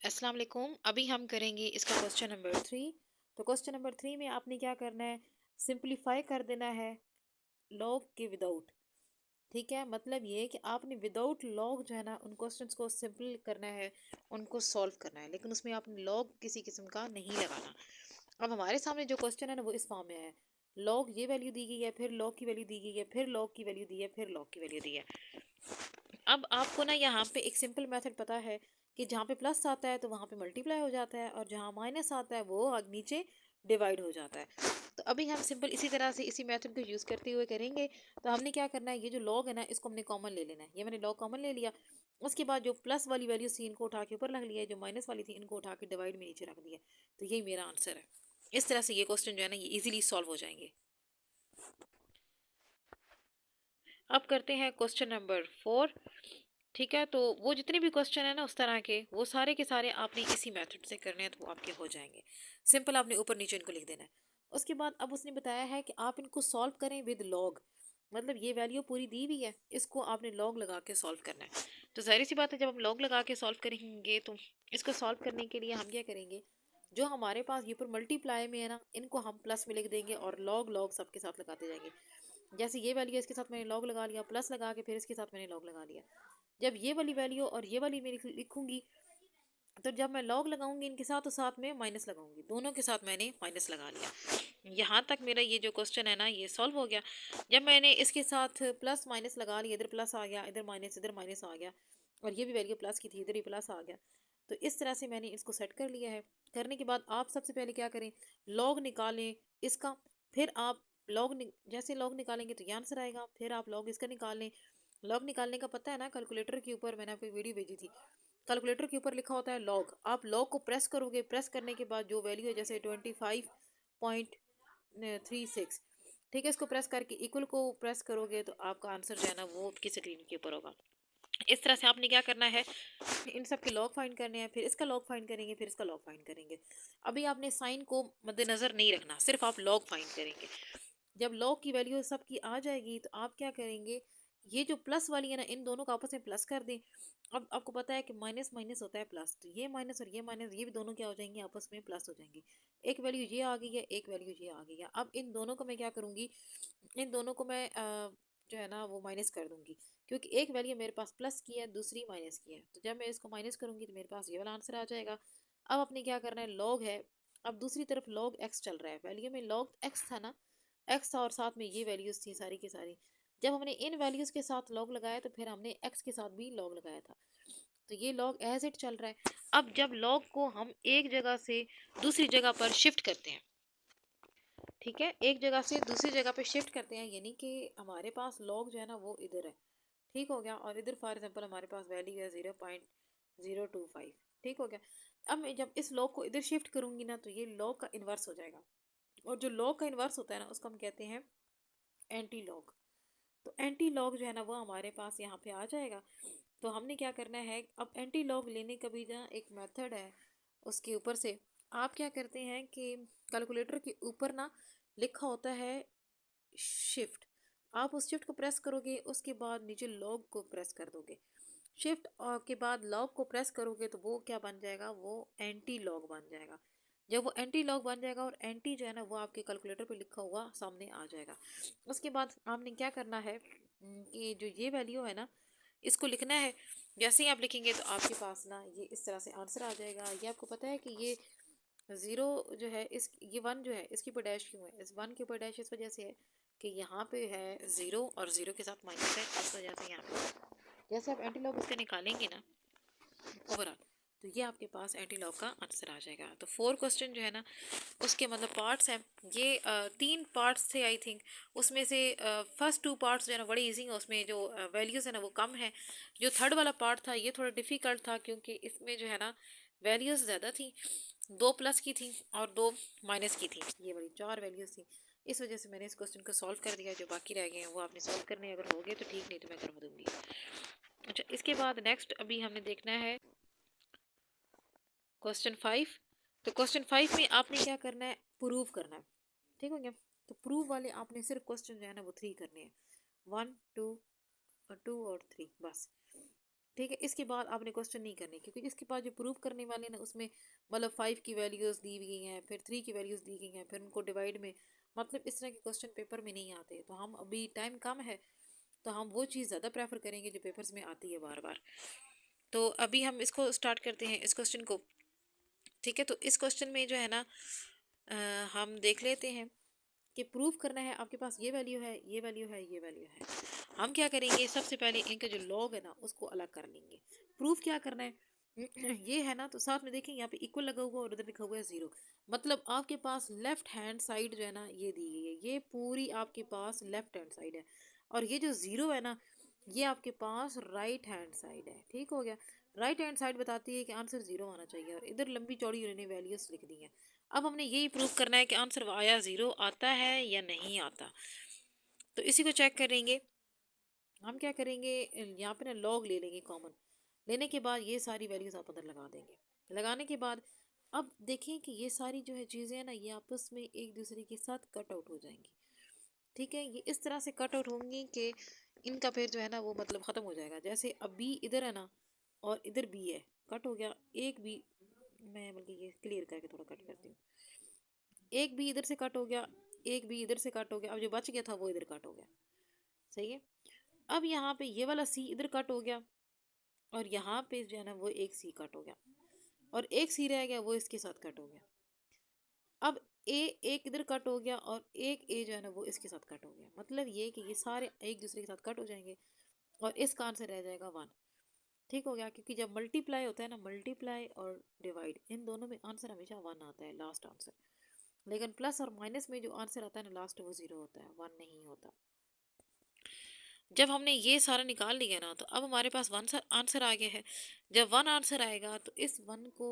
अस्सलाम वालेकुम। अभी हम करेंगे इसका क्वेश्चन नंबर 3। तो क्वेश्चन नंबर 3 में आपने क्या करना है, सिंपलीफाई कर देना है लॉग के विदाउट। ठीक है, मतलब ये है कि आपने विदाउट लॉग जो है ना उन क्वेश्चंस को सिंपल करना है, उनको सॉल्व करना है, लेकिन उसमें आपने लॉग किसी किस्म का नहीं लगाना। अब हमारे सामने जो क्वेश्चन है ना वो इस फॉर्म में है, लॉग ये वैल्यू दी गई है, फिर लॉग की वैल्यू दी गई है, फिर लॉग की वैल्यू दी है, फिर लॉग की वैल्यू दी है। अब आपको ना यहाँ पे एक सिंपल मेथड पता है कि जहाँ पे प्लस आता है तो वहाँ पे मल्टीप्लाई हो जाता है, और जहाँ माइनस आता है वो नीचे डिवाइड हो जाता है। तो अभी हम सिंपल इसी तरह से इसी मेथड को यूज़ करते हुए करेंगे। तो हमने क्या करना है, ये जो लॉग है ना इसको हमने कॉमन ले लेना है। ये मैंने लॉग कॉमन ले लिया। उसके बाद जो प्लस वाली वैल्यू थी इनको उठा के ऊपर रख लिया है, जो माइनस वाली थी इनको उठा के डिवाइड में नीचे रख दिया। तो यही मेरा आंसर है। इस तरह से ये क्वेश्चन जो है ना ये इजीली सॉल्व हो जाएंगे। अब करते हैं क्वेश्चन नंबर 4। ठीक है, तो वो जितने भी क्वेश्चन है ना उस तरह के वो सारे के सारे आपने इसी मेथड से करने हैं, तो वो आपके हो जाएंगे। सिंपल आपने ऊपर नीचे इनको लिख देना है। उसके बाद अब उसने बताया है कि आप इनको सॉल्व करें विद लॉग, मतलब ये वैल्यू पूरी दी हुई है, इसको आपने लॉग लगा के सॉल्व करना है। तो जाहिर सी बात है, जब हम लॉग लगा के सॉल्व करेंगे तो इसको सॉल्व करने के लिए हम क्या करेंगे, जो हमारे पास ये पर मल्टीप्लाई में है ना इनको हम प्लस में लिख देंगे और लॉग लॉग सबके साथ लगाते जाएंगे। जैसे ये वैल्यू इसके साथ मैंने लॉग लगा लिया, प्लस लगा के फिर इसके साथ मैंने लॉग लगा लिया। जब ये वाली वैल्यू और ये वाली मैं लिखूंगी, तो जब मैं लॉग लगाऊंगी इनके साथ तो साथ में माइनस लगाऊंगी, दोनों के साथ मैंने माइनस लगा लिया। यहाँ तक मेरा ये जो क्वेश्चन है ना ये सॉल्व हो गया। जब मैंने इसके साथ प्लस माइनस लगा लिया, इधर प्लस आ गया, इधर माइनस आ गया, और ये भी वैल्यू प्लस की थी, इधर ही प्लस आ गया। तो इस तरह से मैंने इसको सेट कर लिया है। करने के बाद आप सबसे पहले क्या करें, लॉग निकालें इसका। फिर आप जैसे लॉग निकालेंगे तो ये आंसर आएगा, फिर आप लॉग इसका निकाल लें। लॉग निकालने का पता है ना, कैलकुलेटर के ऊपर मैंने आपको एक वीडियो भेजी थी। कैलकुलेटर के ऊपर लिखा होता है लॉग, आप लॉग को प्रेस करोगे, प्रेस करने के बाद जो वैल्यू है जैसे 25.36, ठीक है, इसको प्रेस करके इक्वल को प्रेस करोगे तो आपका आंसर जो है ना वो आपकी स्क्रीन के ऊपर होगा। इस तरह से आपने क्या करना है, इन सब के लॉग फाइंड करने हैं, फिर इसका लॉग फाइंड करेंगे, फिर इसका लॉग फाइंड करेंगे। अभी आपने साइन को मद्देनजर नहीं रखना, सिर्फ आप लॉग फाइंड करेंगे। जब लॉग की वैल्यू सबकी आ जाएगी तो आप क्या करेंगे, ये जो प्लस वाली है ना इन दोनों को आपस में प्लस कर दें। अब आपको पता है कि माइनस माइनस होता है प्लस, तो ये माइनस और ये माइनस ये भी दोनों क्या हो जाएंगे, आपस में प्लस हो जाएंगे। एक वैल्यू ये आ गई है, एक वैल्यू ये आ गई है। अब इन दोनों को मैं क्या करूंगी, इन दोनों को मैं जो है ना वो माइनस कर दूंगी, क्योंकि एक वैल्यू मेरे पास प्लस की है, दूसरी माइनस की है। तो जब मैं इसको माइनस करूंगी तो मेरे पास ये वाला आंसर आ जाएगा। अब आपने क्या करना है, लॉग है, अब दूसरी तरफ लॉग एक्स चल रहा है, वैल्यू में लॉग एक्स था ना, एक्स था और साथ में ये वैल्यूज थी सारी की सारी। जब हमने इन वैल्यूज के साथ लॉग लगाया तो फिर हमने एक्स के साथ भी लॉग लगाया था। तो ये लॉग एज इट चल रहा है। अब जब लॉग को हम एक जगह से दूसरी जगह पर शिफ्ट करते हैं, ठीक है, एक जगह से दूसरी जगह पे शिफ्ट करते हैं, यानी कि हमारे पास लॉग जो है ना वो इधर है, ठीक हो गया, और इधर फॉर एग्जांपल हमारे पास वैल्यू है 0.025, ठीक हो गया। अब मैं जब इस लॉग को इधर शिफ्ट करूंगी ना तो ये लॉग का इन्वर्स हो जाएगा, और जो लॉग का इन्वर्स होता है ना उसको हम कहते हैं एंटी लॉग। तो एंटी लॉग जो है ना वो हमारे पास यहाँ पे आ जाएगा। तो हमने क्या करना है, अब एंटी लॉग लेने का भी ना एक मेथड है। उसके ऊपर से आप क्या करते हैं कि कैलकुलेटर के ऊपर ना लिखा होता है शिफ्ट, आप उस शिफ्ट को प्रेस करोगे, उसके बाद नीचे लॉग को प्रेस कर दोगे। शिफ्ट और के बाद लॉग को प्रेस करोगे तो वो क्या बन जाएगा, वो एंटी लॉग बन जाएगा। जब वो एंटी लॉग बन जाएगा और एंटी जो है ना वो आपके कैलकुलेटर पे लिखा हुआ सामने आ जाएगा। उसके बाद आपने क्या करना है कि जो ये वैल्यू है ना इसको लिखना है। जैसे ही आप लिखेंगे तो आपके पास ना ये इस तरह से आंसर आ जाएगा। ये आपको पता है कि ये ज़ीरो जो है, इस ये वन जो है इसके ऊपर डैश क्यों है, इस वन के ऊपर डैश इस वजह से है कि यहाँ पे है ज़ीरो और ज़ीरो के साथ माइनस है, इस वजह से यहाँ पे जैसे आप एंटी लॉग इससे निकालेंगे ना ओवरऑल, तो ये आपके पास एंटी लॉग का आंसर आ जाएगा। तो 4 क्वेश्चन जो है ना उसके मतलब पार्ट्स हैं, ये 3 पार्ट्स थे आई थिंक। उसमें से फर्स्ट 2 पार्ट्स जो है ना बड़ी इजी हैं, उसमें जो वैल्यूज़ है ना वो कम है। जो थर्ड वाला पार्ट था ये थोड़ा डिफ़िकल्ट था, क्योंकि इसमें जो है ना वैल्यूज़ ज़्यादा थी, 2 प्लस की थी और 2 माइनस की थी, ये बड़ी 4 वैल्यूज़ थी। इस वजह से मैंने इस क्वेश्चन को सॉल्व कर दिया। जो बाकी रह गए हैं वो आपने सॉल्व करने, अगर हो गए तो ठीक, नहीं तो मैं करवा दूंगी। अच्छा, इसके बाद नेक्स्ट अभी हमने देखना है क्वेश्चन 5। तो क्वेश्चन 5 में आपने क्या करना है, प्रूव करना है, ठीक हो गया। तो प्रूव वाले आपने सिर्फ क्वेश्चन जो है ना वो 3 करने हैं, 1 2 और 2 और 3 बस। ठीक है। इसके बाद आपने क्वेश्चन नहीं करने, क्योंकि इसके बाद जो प्रूव करने वाले ना उसमें मतलब 5 की वैल्यूज़ दी गई हैं, फिर 3 की वैल्यूज़ दी गई हैं, फिर उनको डिवाइड में, मतलब इस तरह के क्वेश्चन पेपर में नहीं आते। तो हम अभी टाइम कम है, तो हम वो चीज़ ज़्यादा प्रेफर करेंगे जो पेपर्स में आती है बार बार। तो अभी हम इसको स्टार्ट करते हैं इस क्वेश्चन को। ठीक है, तो इस क्वेश्चन में जो है ना हम देख लेते हैं कि प्रूव करना है, आपके पास ये वैल्यू है, ये वैल्यू है, ये वैल्यू है। हम क्या करेंगे, सबसे पहले इनका जो लॉग है ना उसको अलग कर लेंगे। प्रूफ क्या करना है, ये है ना, तो साथ में देखेंगे यहाँ पे इक्वल लगा हुआ और उधर लिखा हुआ है जीरो। मतलब आपके पास लेफ्ट हैंड साइड जो है ना ये दी गई है, ये पूरी आपके पास लेफ्ट हैंड साइड है, और ये जो जीरो है ना ये आपके पास राइट हैंड साइड है। ठीक हो गया। राइट हैंड साइड बताती है कि आंसर जीरो आना चाहिए, और इधर लंबी चौड़ी उन्होंने वैल्यूज लिख दी हैं। अब हमने यही प्रूव करना है कि आंसर आया जीरो आता है या नहीं आता। तो इसी को चेक करेंगे। हम क्या करेंगे, यहाँ पे ना लॉग ले लेंगे कॉमन। लेने के बाद ये सारी वैल्यूज आप अंदर लगा देंगे। लगाने के बाद अब देखें कि ये सारी जो है चीज़ें हैं ना ये आपस में एक दूसरे के साथ कट आउट हो जाएंगी। ठीक है, ये इस तरह से कट आउट होंगी कि इनका फिर जो है ना वो मतलब ख़त्म हो जाएगा। जैसे अब बी इधर है ना और इधर बी है, कट हो गया। एक बी, मैं बल्कि ये क्लियर करके थोड़ा कट करती हूँ। एक बी इधर से कट हो गया, एक बी इधर से कट हो गया, अब जो बच गया था वो इधर कट हो गया। सही है। अब यहाँ पे ये वाला सी इधर कट हो गया, और यहाँ पे जो है ना वो एक सी कट हो गया, और एक सी रह गया वो इसके साथ कट हो गया। अब ए एक इधर कट हो गया, और एक ए जो है ना वो इसके साथ कट हो गया। मतलब ये कि ये सारे एक दूसरे के साथ कट हो जाएंगे, और इसका आंसर रह जाएगा वन। ठीक हो गया, क्योंकि जब मल्टीप्लाई होता है ना, मल्टीप्लाई और डिवाइड इन दोनों में आंसर हमेशा वन आता है लास्ट आंसर। लेकिन प्लस और माइनस में जो आंसर आता है ना लास्ट वो जीरो होता है, वन नहीं होता। जब हमने ये सारा निकाल लिया ना तो अब हमारे पास वन आंसर आ गया है। जब वन आंसर आएगा तो इस वन को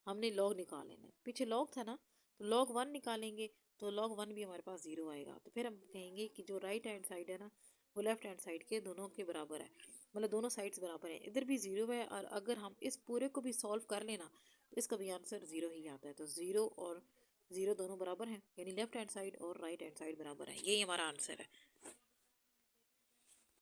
हमने लॉग निकाल लेना है। पीछे लॉग था ना, तो लॉग वन निकालेंगे तो लॉग वन भी हमारे पास जीरो आएगा। तो फिर हम कहेंगे कि जो राइट हैंड साइड है ना वो लेफ्ट हैंड साइड के दोनों के बराबर है, मतलब दोनों साइड्स बराबर है। इधर भी जीरो है, और अगर हम इस पूरे को भी सॉल्व कर लेना तो इसका भी आंसर जीरो ही आता है। तो जीरो और जीरो दोनों बराबर हैं, यानी लेफ्ट हैंड साइड और राइट हैंड साइड बराबर है। यही हमारा आंसर है।